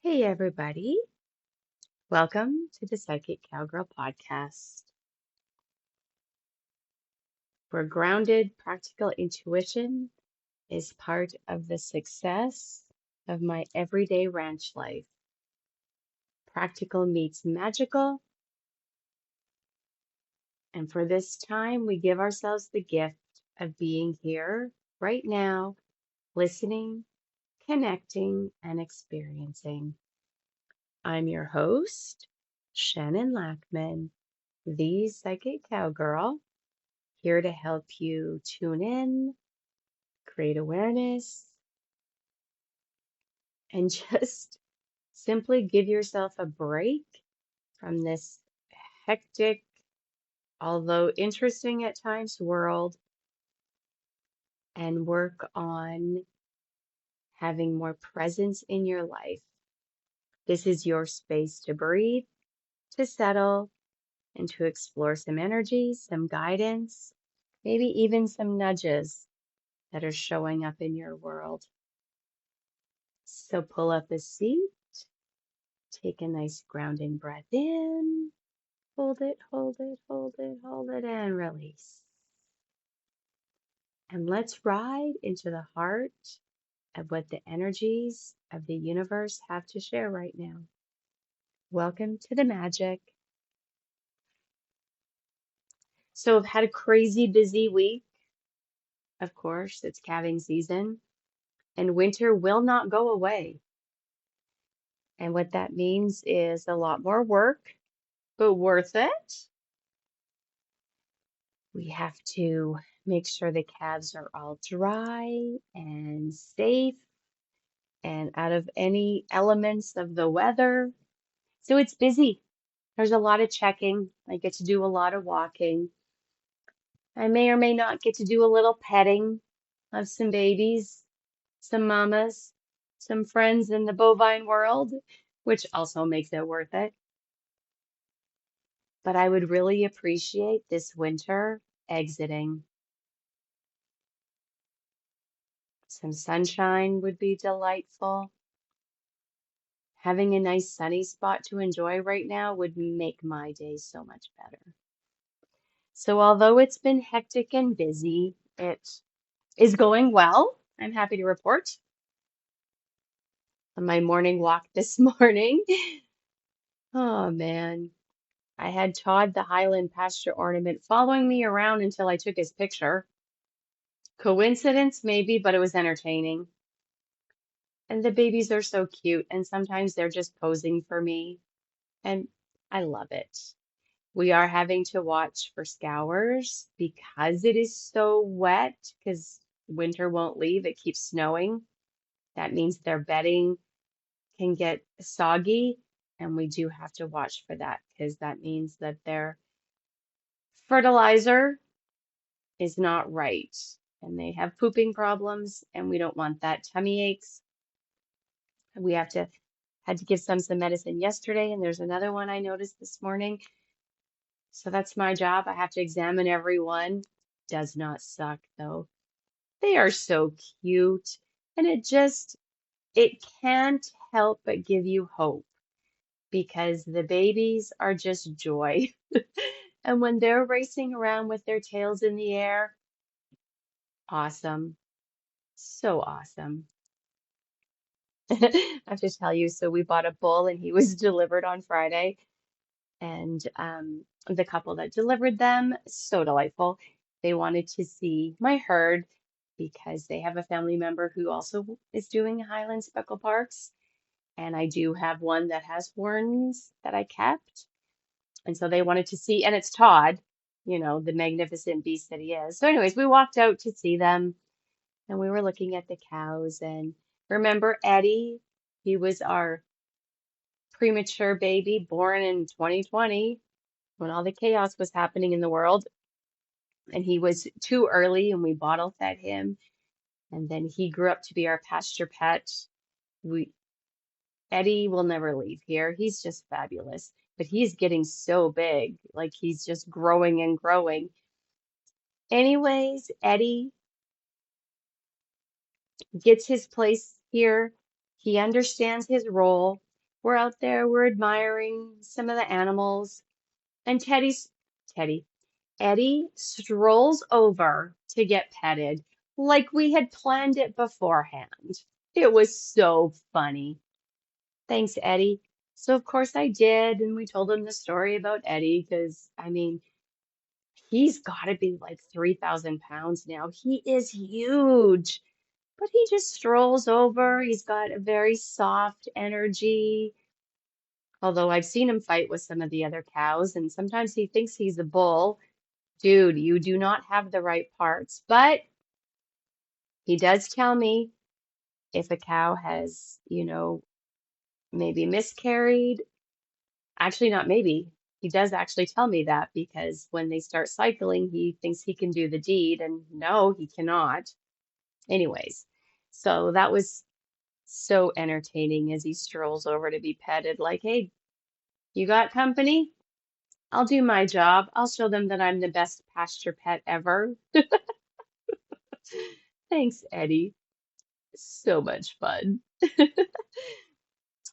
Hey, everybody. Welcome to the Psychic Cowgirl podcast, where grounded, practical intuition is part of the success of my everyday ranch life. Practical meets magical, and for this time, we give ourselves the gift of being here right now, listening, connecting, and experiencing. I'm your host, Shannon Lackman, the Psychic Cowgirl, here to help you tune in, create awareness, and just simply give yourself a break from this hectic, although interesting at times, world and work on having more presence in your life. This is your space to breathe, to settle, and to explore some energy, some guidance, maybe even some nudges that are showing up in your world. So pull up a seat. Take a nice grounding breath in, hold it, hold it, hold it, hold it, and release. And let's ride into the heart of what the energies of the universe have to share right now. Welcome to the magic. So I've had a crazy busy week. Of course, it's calving season, and winter will not go away. And what that means is a lot more work, but worth it. We have to make sure the calves are all dry and safe and out of any elements of the weather. So it's busy. There's a lot of checking. I get to do a lot of walking. I may or may not get to do a little petting of some babies, some mamas, some friends in the bovine world, which also makes it worth it. But I would really appreciate this winter exiting. Some sunshine would be delightful. Having a nice sunny spot to enjoy right now would make my day so much better. So although it's been hectic and busy, it is going well. I'm happy to report on my morning walk this morning. Oh man, I had Todd the Highland pasture ornament following me around until I took his picture. Coincidence maybe, but it was entertaining. And the babies are so cute, and sometimes they're just posing for me, and I love it. We are having to watch for scours because it is so wet, because winter won't leave. It keeps snowing. That means their bedding can get soggy, and we do have to watch for that because that means that their fertilizer is not right and they have pooping problems, and we don't want that. Tummy aches. We had to give some medicine yesterday, and there's another one I noticed this morning. So that's my job. I have to examine every one. Does not suck though. They are so cute. And it can't help but give you hope because the babies are just joy. And when they're racing around with their tails in the air, awesome. So awesome. I have to tell you, so we bought a bull and he was delivered on Friday. And the couple that delivered them, so delightful. They wanted to see my herd because they have a family member who also is doing Highland Speckle Parks. And I do have one that has horns that I kept. And so they wanted to see, and it's Todd, the magnificent beast that he is. So, anyways, we walked out to see them and we were looking at the cows. And remember Eddie? He was our premature baby born in 2020 when all the chaos was happening in the world, and he was too early and we bottle fed him, and then he grew up to be our pasture pet. We Eddie will never leave here. He's just fabulous, but he's getting so big, like he's just growing and growing. Anyways, Eddie gets his place here. He understands his role. We're out there, we're admiring some of the animals, and Teddy, Eddie strolls over to get petted like we had planned it beforehand. It was so funny. Thanks, Eddie. So, of course, I did. And we told him the story about Eddie because, I mean, he's got to be like 3,000 pounds now. He is huge, but he just strolls over. He's got a very soft energy. Although I've seen him fight with some of the other cows, and sometimes he thinks he's a bull. Dude, you do not have the right parts. But he does tell me if a cow has, maybe miscarried. Actually, not maybe. He does actually tell me that because when they start cycling, he thinks he can do the deed, and no, he cannot. Anyways, so that was so entertaining as he strolls over to be petted, like, hey, you got company? I'll do my job. I'll show them that I'm the best pasture pet ever. Thanks, Eddie. So much fun.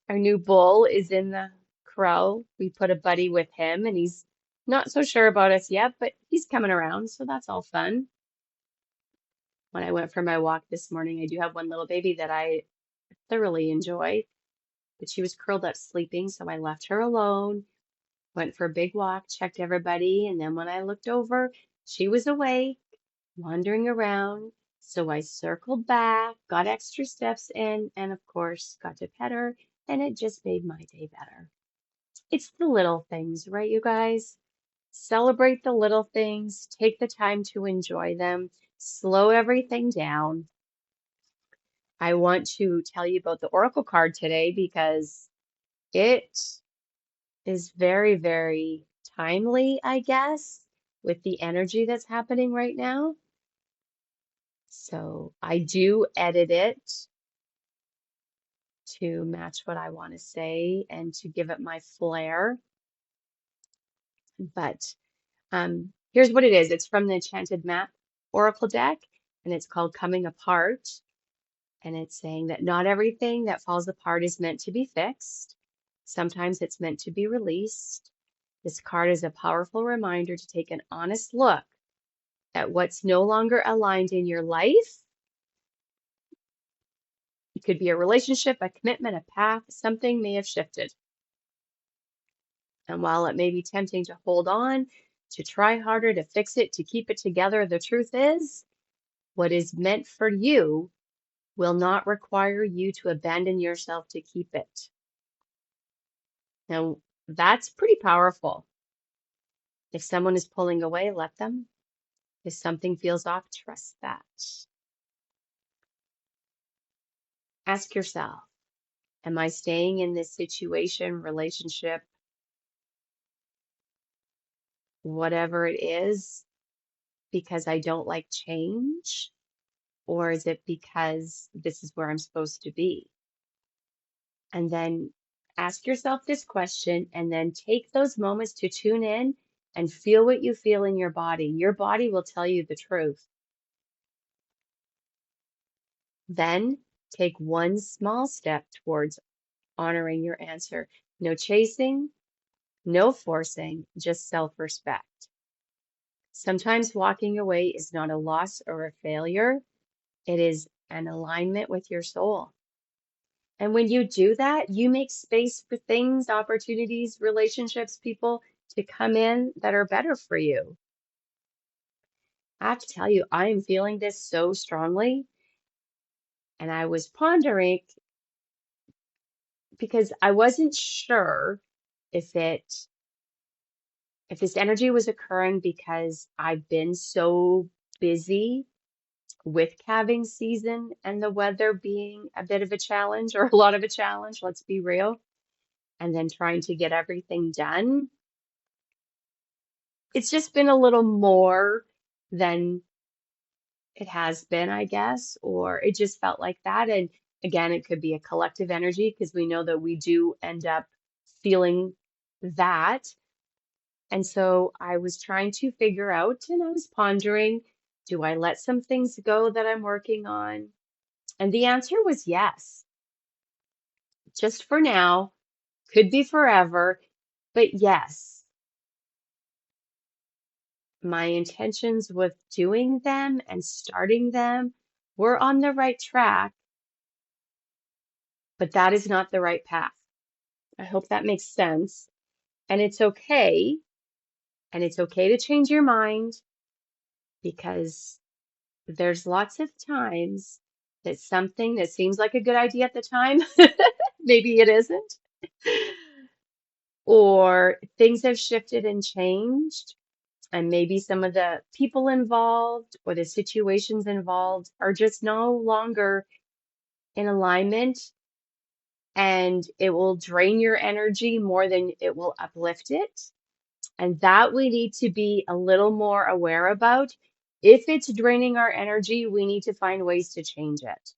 Our new bull is in the corral. We put a buddy with him, and he's not so sure about us yet, but he's coming around, so that's all fun. When I went for my walk this morning, I do have one little baby that I thoroughly enjoy, but she was curled up sleeping, so I left her alone, went for a big walk, checked everybody, and then when I looked over, she was awake, wandering around. So I circled back, got extra steps in, and of course, got to pet her, and it just made my day better. It's the little things, right, you guys? Celebrate the little things, take the time to enjoy them, slow everything down. I want to tell you about the Oracle card today because it is very, very timely, I guess, with the energy that's happening right now. So I do edit it to match what I want to say and to give it my flair. But here's what it is. It's from the Enchanted Map Oracle deck, and it's called Coming Apart. And it's saying that not everything that falls apart is meant to be fixed. Sometimes it's meant to be released. This card is a powerful reminder to take an honest look at what's no longer aligned in your life. It could be a relationship, a commitment, a path. Something may have shifted. And while it may be tempting to hold on, to try harder, to fix it, to keep it together, the truth is, what is meant for you will not require you to abandon yourself to keep it. Now, that's pretty powerful. If someone is pulling away, let them. If something feels off, trust that. Ask yourself, am I staying in this situation, relationship, whatever it is, because I don't like change? Or is it because this is where I'm supposed to be? And then ask yourself this question and then take those moments to tune in and feel what you feel in your body. Your body will tell you the truth. Then take one small step towards honoring your answer. No chasing, no forcing, just self-respect. Sometimes walking away is not a loss or a failure. It is an alignment with your soul. And when you do that, you make space for things, opportunities, relationships, people to come in that are better for you. I have to tell you, I am feeling this so strongly. And I was pondering because I wasn't sure if this energy was occurring because I've been so busy with calving season and the weather being a bit of a challenge or a lot of a challenge, let's be real, and then trying to get everything done. It's just been a little more than it has been, I guess, or it just felt like that. And again, it could be a collective energy because we know that we do end up feeling that. And so I was trying to figure out and I was pondering, do I let some things go that I'm working on? And the answer was yes. Just for now, could be forever, but yes, my intentions with doing them and starting them were on the right track, but that is not the right path. I hope that makes sense. And it's okay. And it's okay to change your mind because there's lots of times that something that seems like a good idea at the time, maybe it isn't, or things have shifted and changed, and maybe some of the people involved or the situations involved are just no longer in alignment, and it will drain your energy more than it will uplift it. And that we need to be a little more aware about. If it's draining our energy, we need to find ways to change it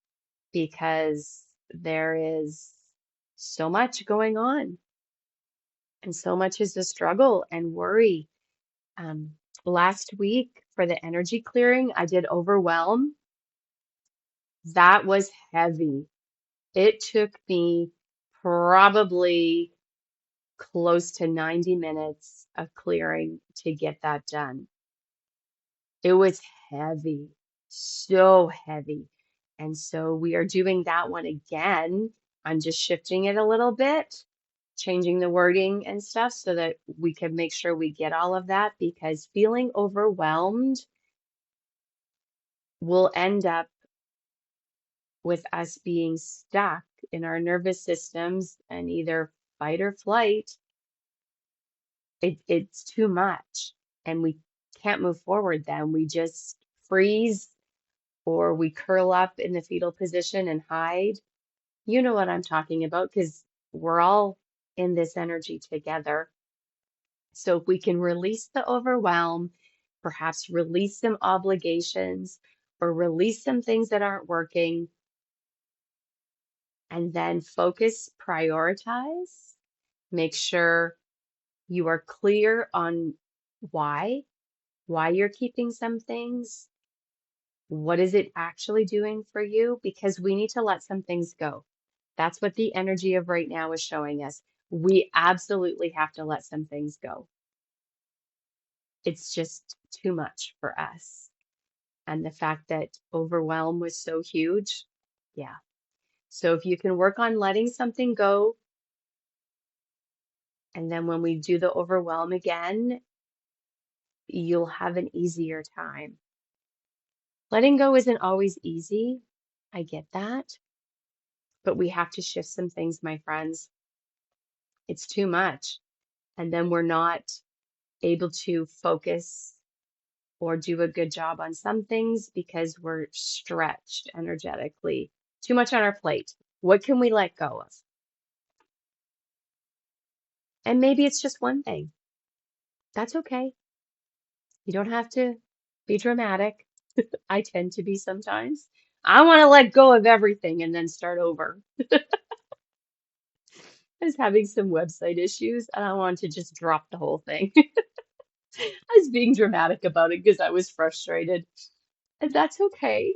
because there is so much going on and so much is a struggle and worry. Um, Last week for the energy clearing, I did overwhelm. That was heavy. It took me probably close to 90 minutes of clearing to get that done. It was heavy, so heavy. And so we are doing that one again. I'm just shifting it a little bit, changing the wording and stuff so that we can make sure we get all of that because feeling overwhelmed will end up with us being stuck in our nervous systems and either fight or flight. It's too much and we can't move forward then. We just freeze or we curl up in the fetal position and hide. You know what I'm talking about because we're all in this energy together. So if we can release the overwhelm, perhaps release some obligations or release some things that aren't working, and then focus, prioritize, make sure you are clear on why you're keeping some things. What is it actually doing for you? Because we need to let some things go. That's what the energy of right now is showing us. We absolutely have to let some things go. It's just too much for us. And the fact that overwhelm was so huge, yeah. So if you can work on letting something go, and then when we do the overwhelm again, you'll have an easier time. Letting go isn't always easy. I get that. But we have to shift some things, my friends. It's too much. And then we're not able to focus or do a good job on some things because we're stretched energetically. Too much on our plate. What can we let go of? And maybe it's just one thing. That's okay. You don't have to be dramatic. I tend to be sometimes. I want to let go of everything and then start over. I was having some website issues and I wanted to just drop the whole thing. I was being dramatic about it because I was frustrated. And that's okay.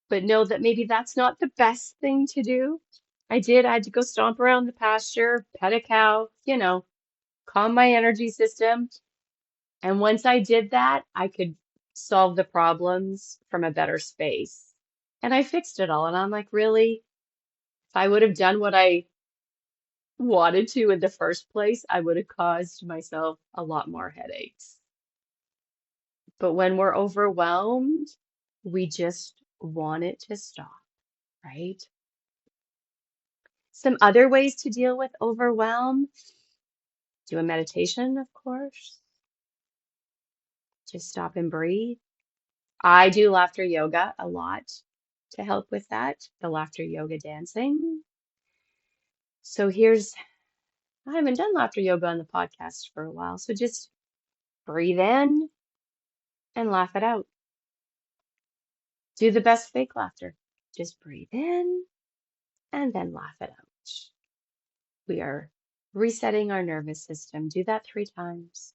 But know that maybe that's not the best thing to do. I had to go stomp around the pasture, pet a cow, calm my energy system. And once I did that, I could solve the problems from a better space. And I fixed it all. And I'm like, really? If I would have done what I wanted to in the first place, I would have caused myself a lot more headaches. But when we're overwhelmed, we just want it to stop, right? Some other ways to deal with overwhelm, do a meditation, of course. Just stop and breathe. I do laughter yoga a lot to help with that, the laughter yoga dancing. So I haven't done laughter yoga on the podcast for a while. So just breathe in and laugh it out. Do the best fake laughter. Just breathe in and then laugh it out. We are resetting our nervous system. Do that 3 times.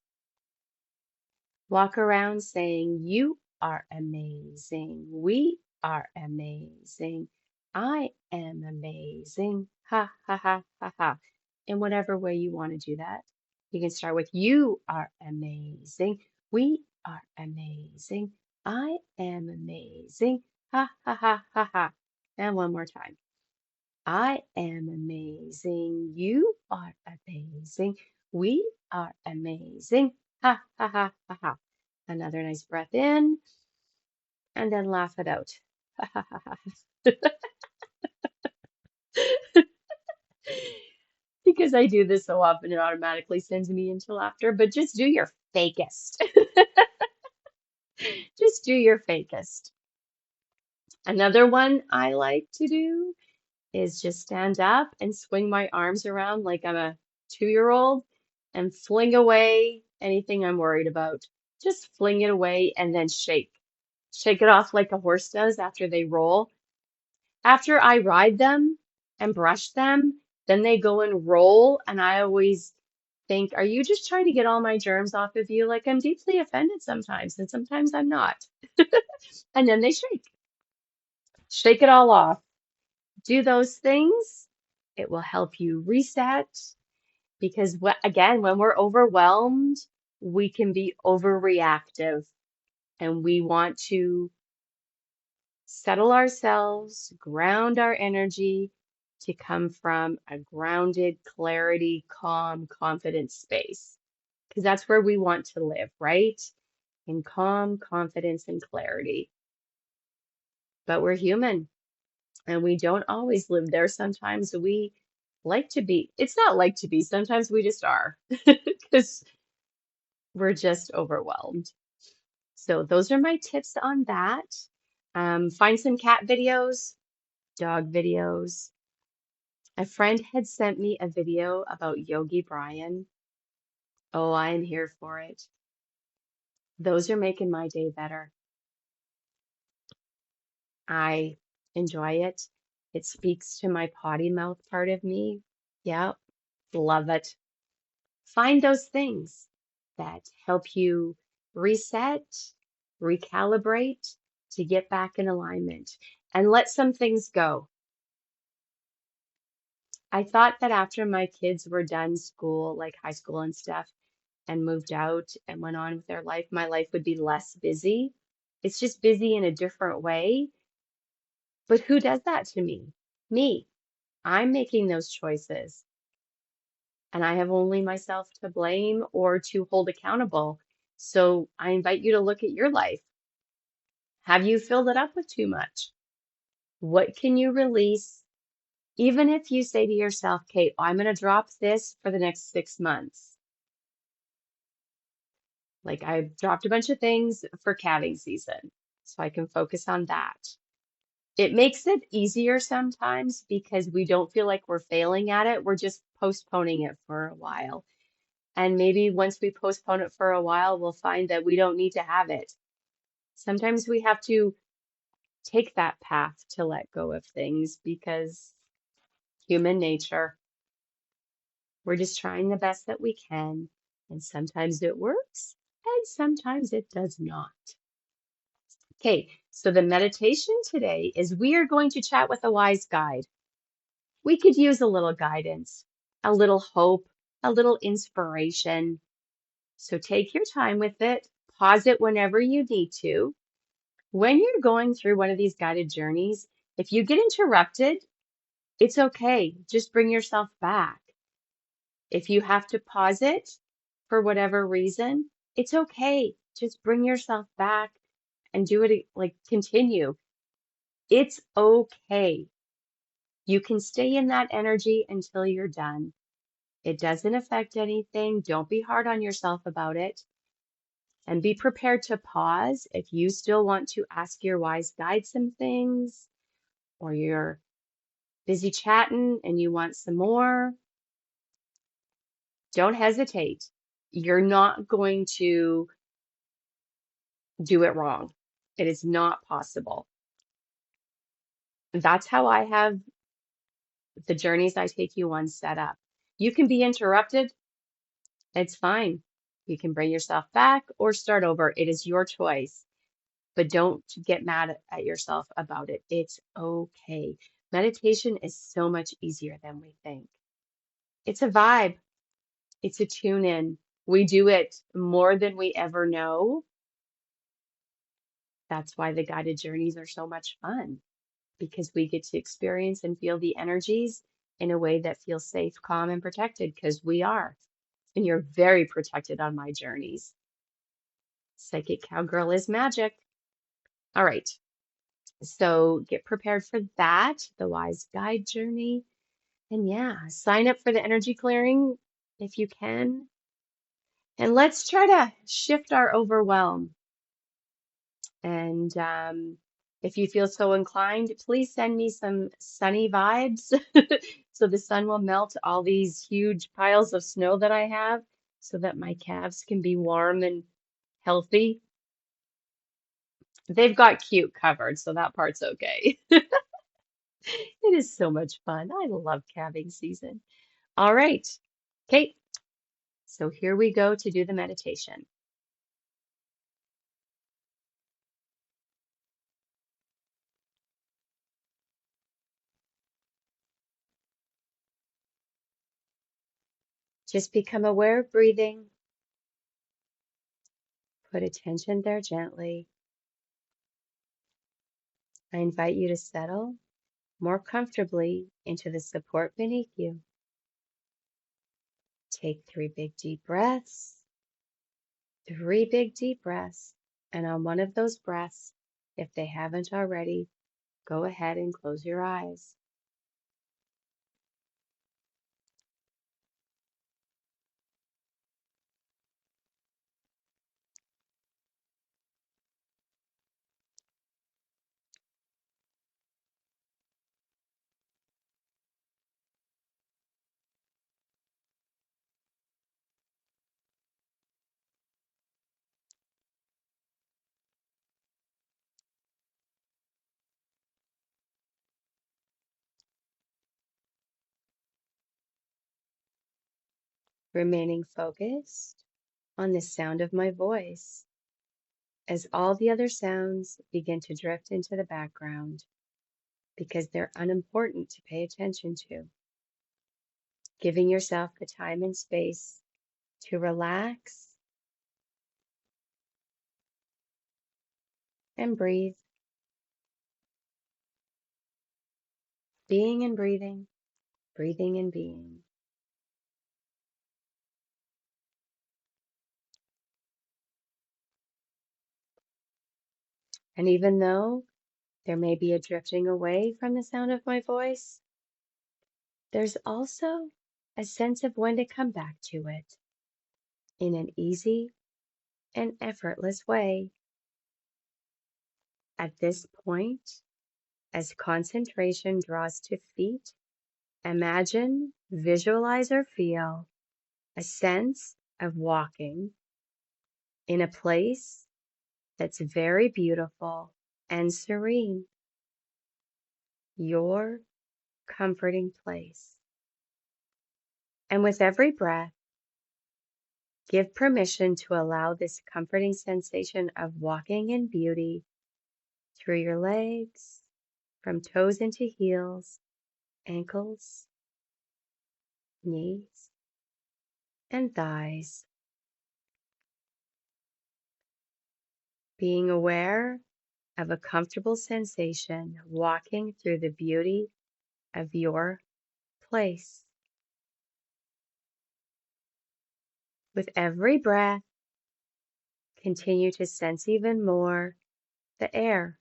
Walk around saying, "You are amazing. We are amazing. I am amazing. Ha, ha, ha, ha, ha." in whatever way you want to do that. You can start with you are amazing. We are amazing. I am amazing. Ha ha ha ha ha. And one more time. I am amazing. You are amazing. We are amazing. Ha ha ha ha ha. Another nice breath in and then laugh it out. Ha ha ha ha. Because I do this so often, it automatically sends me into laughter, but just do your fakest. Just do your fakest. Another one I like to do is just stand up and swing my arms around like I'm a 2-year-old and fling away anything I'm worried about. Just fling it away and then shake. Shake it off like a horse does after they roll. After I ride them and brush them, then they go and roll, and I always think, are you just trying to get all my germs off of you? Like I'm deeply offended sometimes, and sometimes I'm not. And then they shake. Shake it all off. Do those things. It will help you reset because again, when we're overwhelmed, we can be overreactive and we want to settle ourselves, ground our energy to come from a grounded, clarity, calm, confident space. Because that's where we want to live, right? In calm, confidence, and clarity. But we're human and we don't always live there. Sometimes we like to be, it's not like to be, sometimes we just are because we're just overwhelmed. So those are my tips on that. Find some cat videos, dog videos. A friend had sent me a video about Yogi Brian. Oh, I am here for it. Those are making my day better. I enjoy it. It speaks to my potty mouth part of me. Yeah, love it. Find those things that help you reset, recalibrate to get back in alignment and let some things go. I thought that after my kids were done school, like high school and stuff, and moved out and went on with their life, my life would be less busy. It's just busy in a different way. But who does that to me? Me. I'm making those choices. And I have only myself to blame or to hold accountable. So I invite you to look at your life. Have you filled it up with too much? What can you release? Even if you say to yourself, Kate, I'm going to drop this for the next 6 months. Like I dropped a bunch of things for calving season, so I can focus on that. It makes it easier sometimes because we don't feel like we're failing at it. We're just postponing it for a while. And maybe once we postpone it for a while, we'll find that we don't need to have it. Sometimes we have to take that path to let go of things because human nature, we're just trying the best that we can. And sometimes it works and sometimes it does not. Okay, so the meditation today is we are going to chat with a wise guide. We could use a little guidance, a little hope, a little inspiration. So take your time with it, pause it whenever you need to. When you're going through one of these guided journeys, if you get interrupted, it's okay. Just bring yourself back. If you have to pause it for whatever reason, it's okay. Just bring yourself back and do it, like continue. It's okay. You can stay in that energy until you're done. It doesn't affect anything. Don't be hard on yourself about it. And be prepared to pause if you still want to ask your wise guide some things, or you're busy chatting and you want some more. Don't hesitate. You're not going to do it wrong. It is not possible. That's how I have the journeys I take you on set up. You can be interrupted. It's fine. You can bring yourself back or start over. It is your choice. But don't get mad at yourself about it. It's okay. Meditation is so much easier than we think. It's a vibe. It's a tune in. We do it more than we ever know. That's why the guided journeys are so much fun because we get to experience and feel the energies in a way that feels safe, calm, and protected because we are. And you're very protected on my journeys. Psychic Cowgirl is magic. All right. So get prepared for that, the Wise Guide journey. And yeah, sign up for the energy clearing if you can. And let's try to shift our overwhelm. And if you feel so inclined, please send me some sunny vibes so the sun will melt all these huge piles of snow that I have so that my calves can be warm and healthy. They've got cute covered, so that part's okay. It is so much fun. I love calving season. All right. Okay, so here we go to do the meditation. Just become aware of breathing. Put attention there gently. I invite you to settle more comfortably into the support beneath you. Take 3 big deep breaths, 3 big deep breaths, and on one of those breaths, if they haven't already, go ahead and close your eyes. Remaining focused on the sound of my voice as all the other sounds begin to drift into the background because they're unimportant to pay attention to. Giving yourself the time and space to relax and breathe, being and breathing, breathing and being. And even though there may be a drifting away from the sound of my voice, there's also a sense of when to come back to it in an easy and effortless way. At this point, as concentration draws to feet, imagine, visualize, or feel a sense of walking in a place that's very beautiful and serene, your comforting place. And with every breath, give permission to allow this comforting sensation of walking in beauty through your legs, from toes into heels, ankles, knees, and thighs. Being aware of a comfortable sensation walking through the beauty of your place. With every breath, continue to sense even more the air,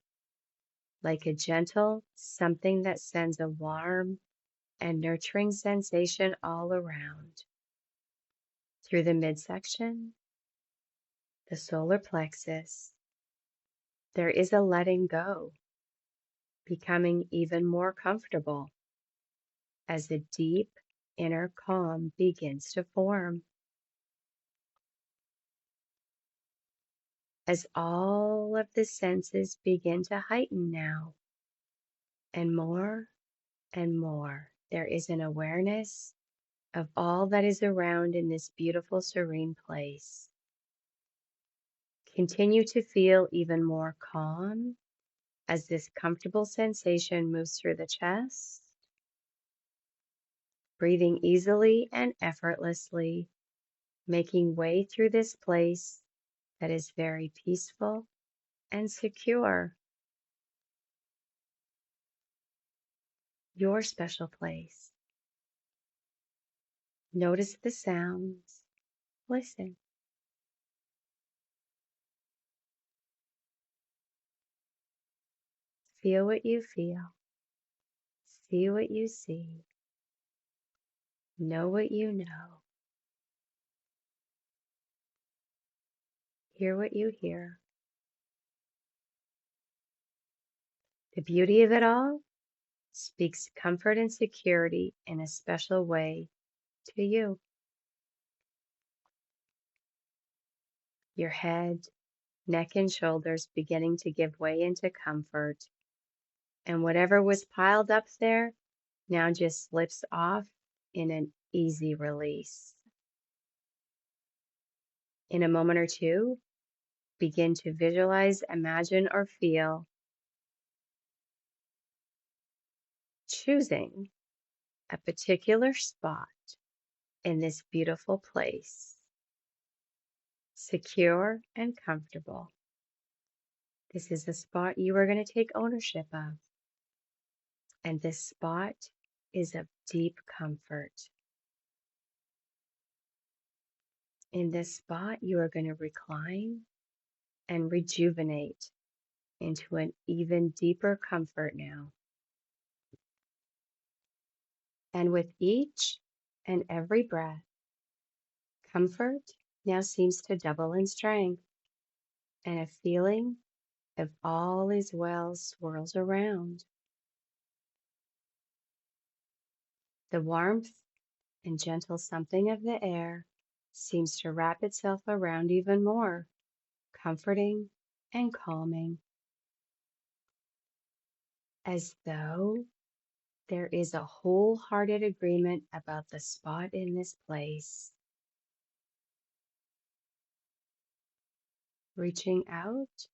like a gentle something that sends a warm and nurturing sensation all around. Through the midsection, the solar plexus, there is a letting go, becoming even more comfortable as a deep inner calm begins to form. As all of the senses begin to heighten now, and more, there is an awareness of all that is around in this beautiful, serene place. Continue to feel even more calm as this comfortable sensation moves through the chest, breathing easily and effortlessly, making way through this place that is very peaceful and secure. Your special place. Notice the sounds. Listen. Feel what you feel. See what you see. Know what you know. Hear what you hear. The beauty of it all speaks comfort and security in a special way to you. Your head, neck, and shoulders beginning to give way into comfort, and whatever was piled up there now just slips off in an easy release. In a moment or two, begin to visualize, imagine, or feel choosing a particular spot in this beautiful place, secure and comfortable. This is a spot you are going to take ownership of, and this spot is of deep comfort. In this spot, you are going to recline and rejuvenate into an even deeper comfort now. And with each and every breath, comfort now seems to double in strength, and a feeling of all is well swirls around. The warmth and gentle something of the air seems to wrap itself around even more, comforting and calming, as though there is a wholehearted agreement about the spot in this place. Reaching out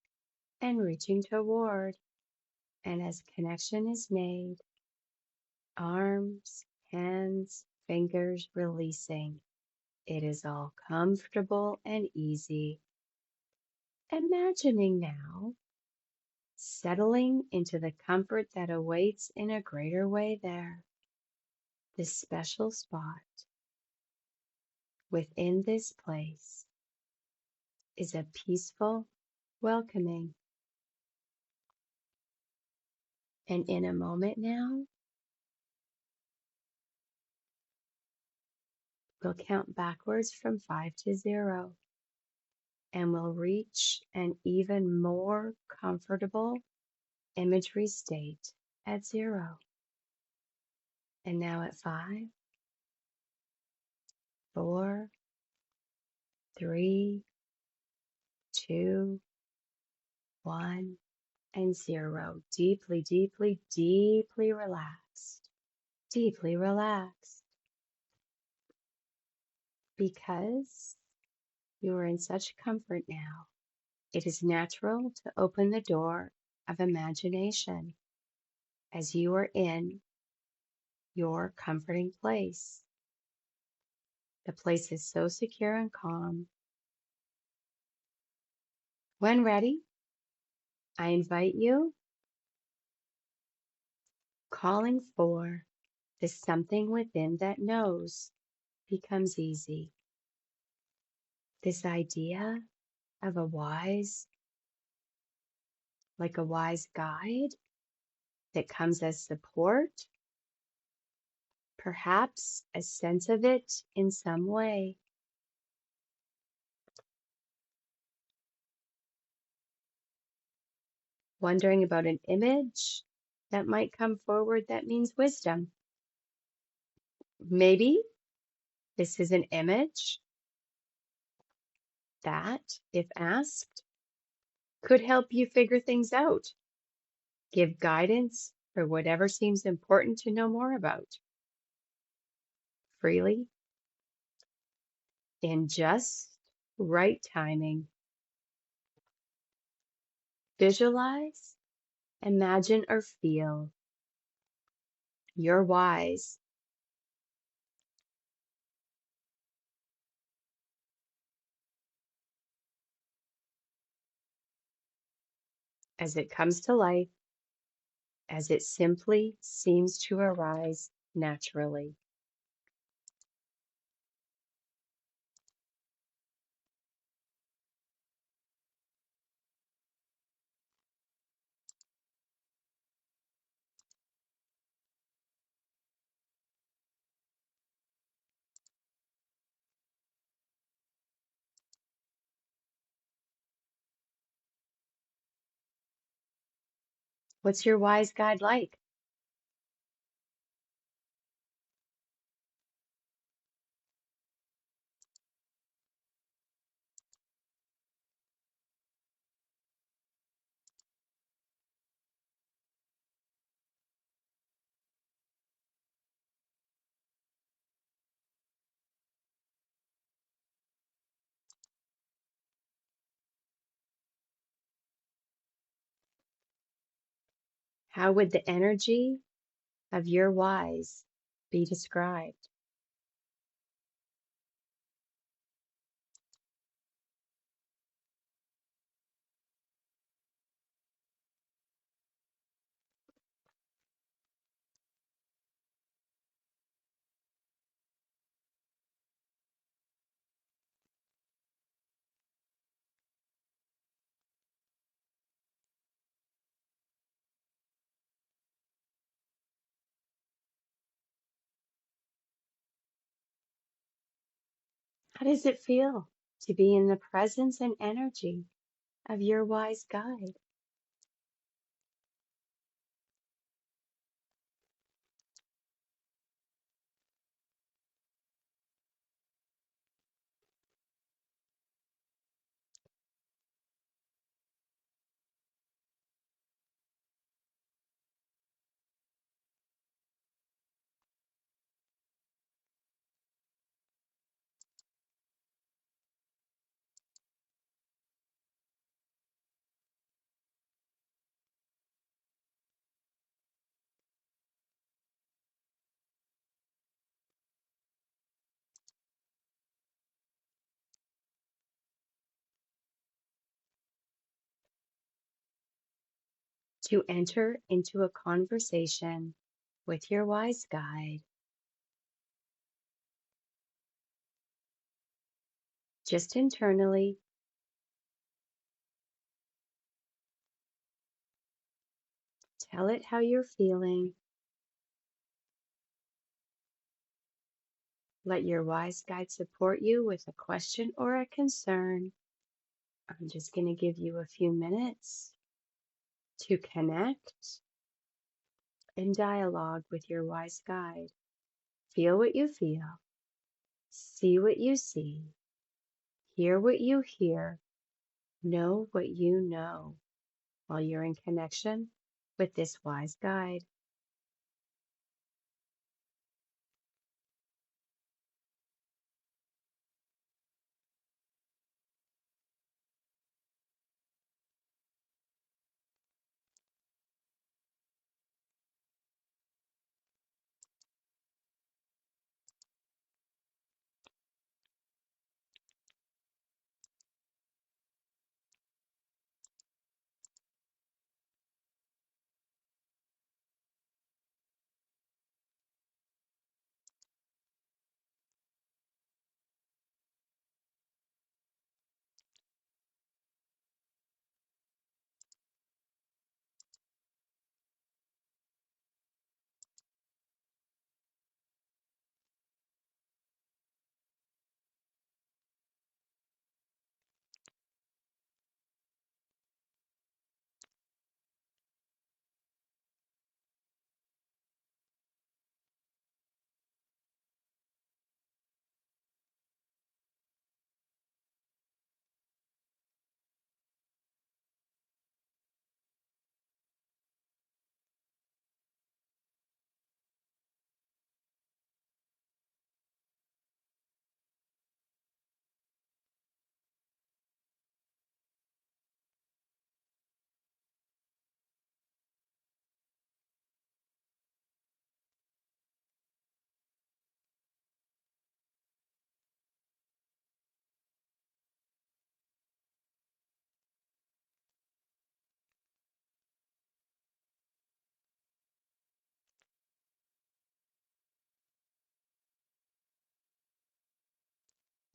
and reaching toward, and as connection is made, arms, hands, fingers releasing, it is all comfortable and easy. Imagining now settling into the comfort that awaits in a greater way there. This special spot within this place is a peaceful welcoming. And in a moment now, we'll count backwards from 5 to 0, and we'll reach an even more comfortable imagery state at 0. And now at 5, 4, 3, 2, 1, and 0. Deeply, deeply, deeply relaxed. Deeply relaxed. Because you are in such comfort now, it is natural to open the door of imagination as you are in your comforting place. The place is so secure and calm. When ready, I invite you, calling for the something within that knows becomes easy. This idea of a wise, like a wise guide that comes as support, perhaps a sense of it in some way. Wondering about an image that might come forward that means wisdom. Maybe this is an image that, if asked, could help you figure things out, give guidance for whatever seems important to know more about. Freely, in just right timing. Visualize, imagine, or feel your wise as it comes to life, as it simply seems to arise naturally. What's your wise guide like? How would the energy of your wise be described? How does it feel to be in the presence and energy of your wise guide? To enter into a conversation with your wise guide, just internally, tell it how you're feeling. Let your wise guide support you with a question or a concern. I'm just going to give you a few minutes to connect and dialogue with your wise guide. Feel what you feel, see what you see, hear what you hear, know what you know while you're in connection with this wise guide.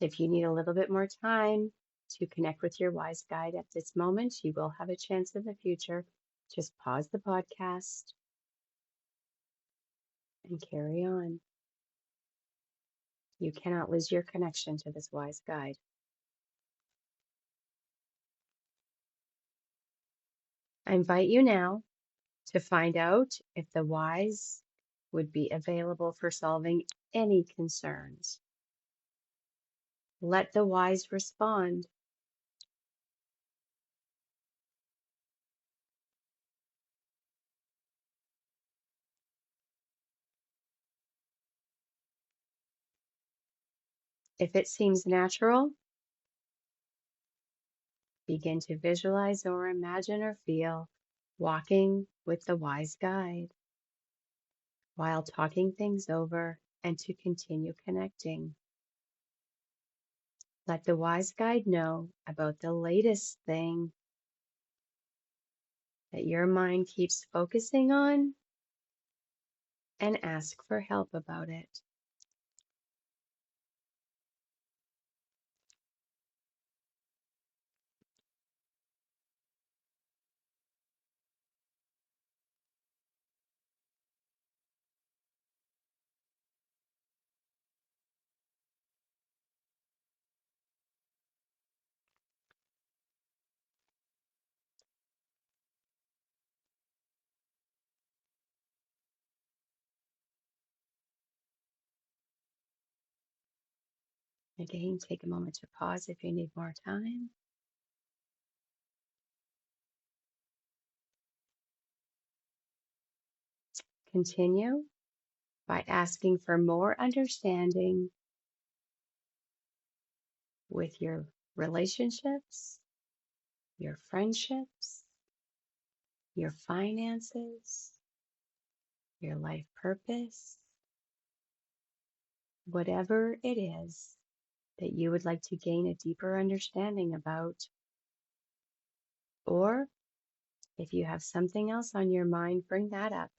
If you need a little bit more time to connect with your wise guide at this moment, you will have a chance in the future. Just pause the podcast and carry on. You cannot lose your connection to this wise guide. I invite you now to find out if the wise would be available for solving any concerns. Let the wise respond. If it seems natural, begin to visualize or imagine or feel walking with the wise guide while talking things over and to continue connecting. Let the wise guide know about the latest thing that your mind keeps focusing on and ask for help about it. Again, take a moment to pause if you need more time. Continue by asking for more understanding with your relationships, your friendships, your finances, your life purpose, whatever it is that you would like to gain a deeper understanding about. Or if you have something else on your mind, bring that up.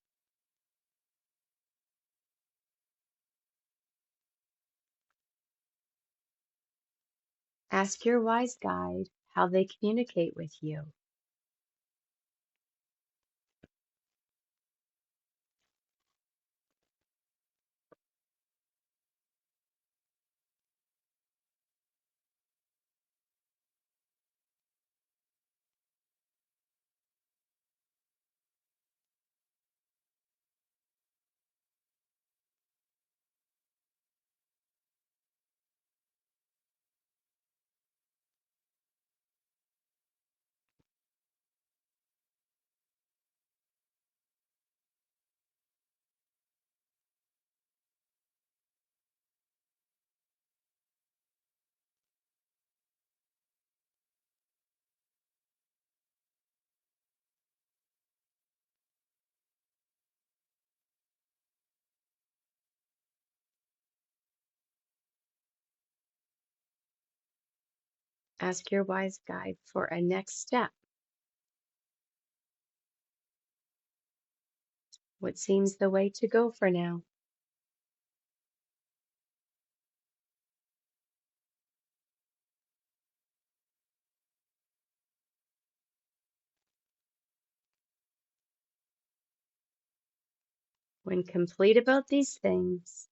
Ask your wise guide how they communicate with you. Ask your wise guide for a next step. What seems the way to go for now? When complete about these things,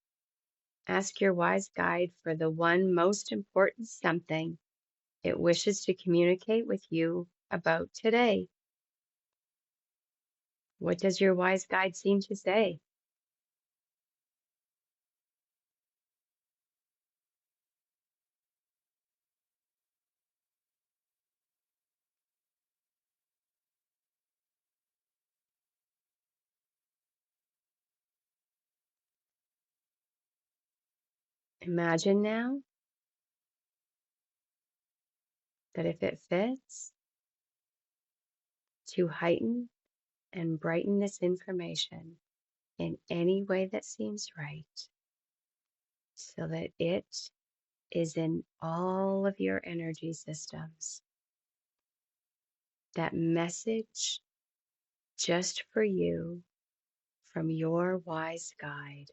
ask your wise guide for the one most important something it wishes to communicate with you about today. What does your wise guide seem to say? Imagine now that if it fits, to heighten and brighten this information in any way that seems right, so that it is in all of your energy systems. That message just for you from your wise guide.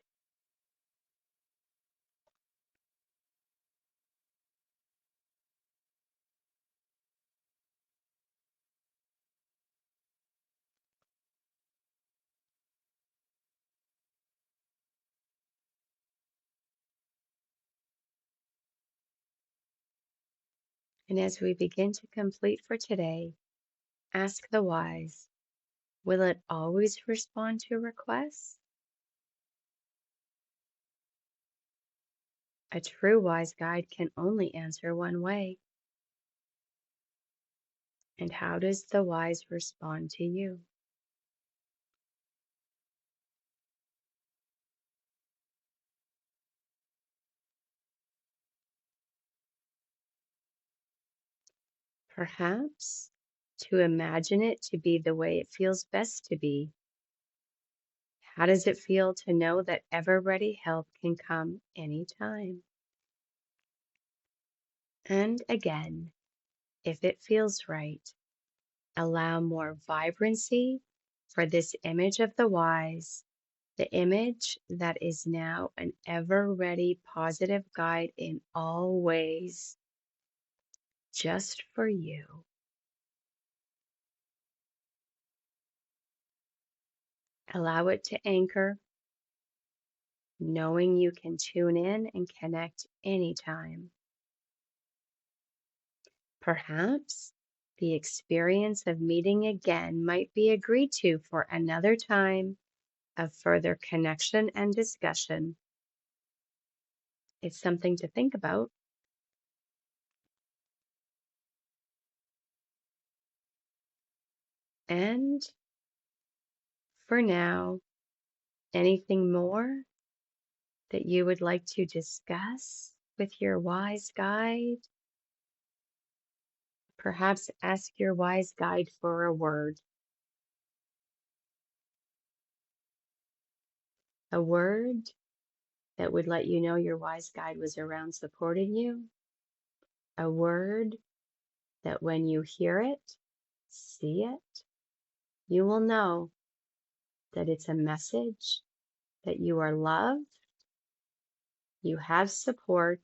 And as we begin to complete for today, ask the wise, will it always respond to requests? A true wise guide can only answer one way. And how does the wise respond to you? Perhaps to imagine it to be the way it feels best to be. How does it feel to know that ever-ready help can come anytime? And again, if it feels right, allow more vibrancy for this image of the wise, the image that is now an ever-ready positive guide in all ways, just for you. Allow it to anchor, knowing you can tune in and connect anytime. Perhaps the experience of meeting again might be agreed to for another time of further connection and discussion. It's something to think about. And for now, anything more that you would like to discuss with your wise guide? Perhaps ask your wise guide for a word that would let you know your wise guide was around supporting you, a word that when you hear it, see it, you will know that it's a message that you are loved, you have support,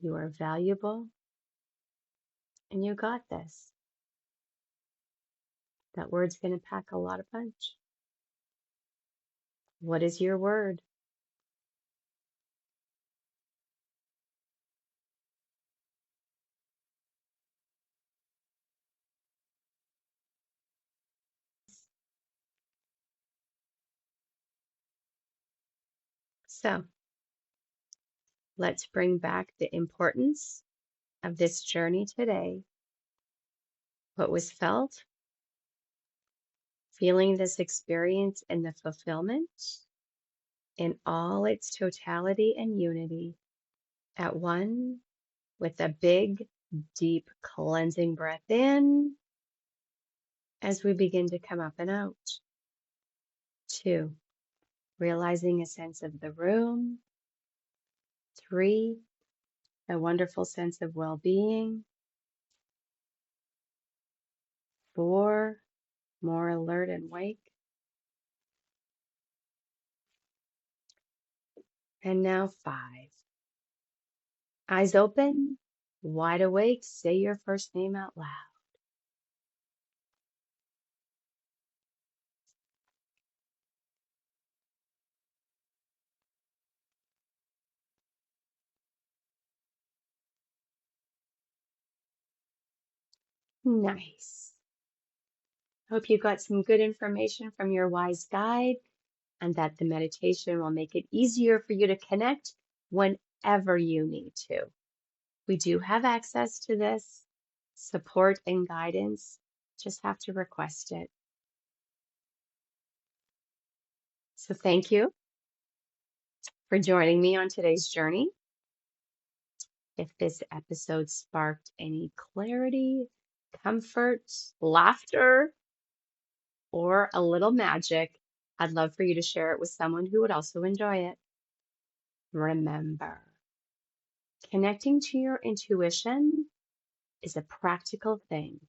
you are valuable, and you got this. That word's going to pack a lot of punch. What is your word? So let's bring back the importance of this journey today. What was felt, feeling this experience and the fulfillment in all its totality and unity at one with a big, deep cleansing breath in as we begin to come up and out. 2, realizing a sense of the room. 3, a wonderful sense of well-being. 4, more alert and awake. And now 5. Eyes open, wide awake, say your first name out loud. Nice. Hope you got some good information from your wise guide and that the meditation will make it easier for you to connect whenever you need to. We do have access to this support and guidance, just have to request it. So thank you for joining me on today's journey. If this episode sparked any clarity, comfort, laughter, or a little magic, I'd love for you to share it with someone who would also enjoy it. Remember, connecting to your intuition is a practical thing.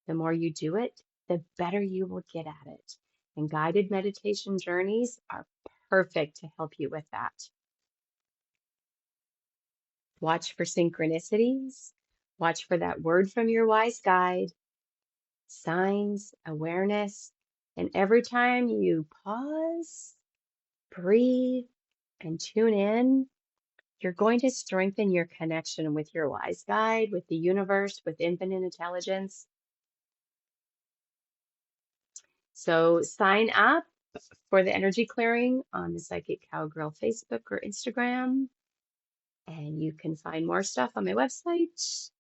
The more you do it, the better you will get at it. And guided meditation journeys are perfect to help you with that. Watch for synchronicities. Watch for that word from your wise guide, signs, awareness. And every time you pause, breathe, and tune in, You're going to strengthen your connection with your wise guide, with the universe, with infinite intelligence. So sign up for the energy clearing on the Psychic Cowgirl Facebook or Instagram. And you can find more stuff on my website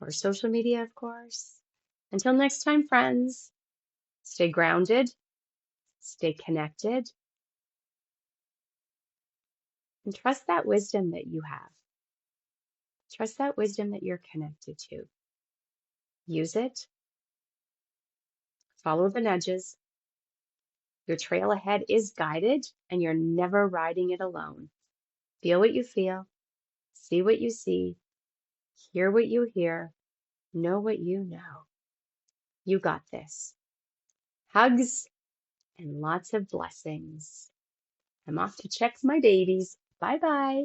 or social media, of course. Until next time, friends, stay grounded, stay connected, and trust that wisdom that you have. Trust that wisdom that you're connected to. Use it. Follow the nudges. Your trail ahead is guided, and you're never riding it alone. Feel what you feel. See what you see. Hear what you hear. Know what you know. You got this. Hugs and lots of blessings. I'm off to check my babies. Bye-bye.